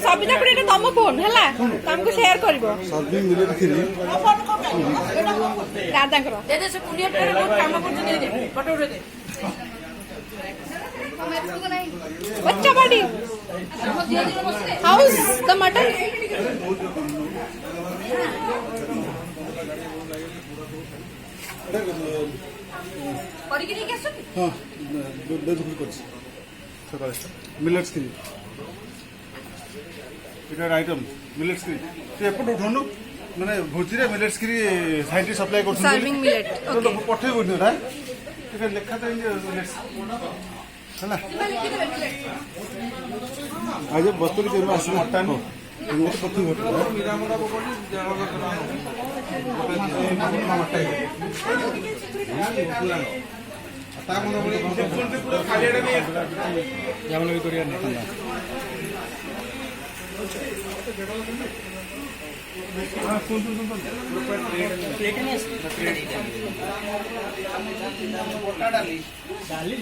सबिता कुड़ी तुम फोन है तुमको शेयर कर बच्चा पार्टी हाउस द मटन मिलेट्स इटार आइटम मिलेट्स एपट उठानु माने भोजी रे मिलेट्स साइंटिस्ट सप्लाई कर सर्विंग मिलेट ओके पठे बोल ना ठीक है लिखा था मिलेट्स हैला आज बस्तुरी केनु आसी मटन इनको कथि होत मीरामरा बोली जगह डाली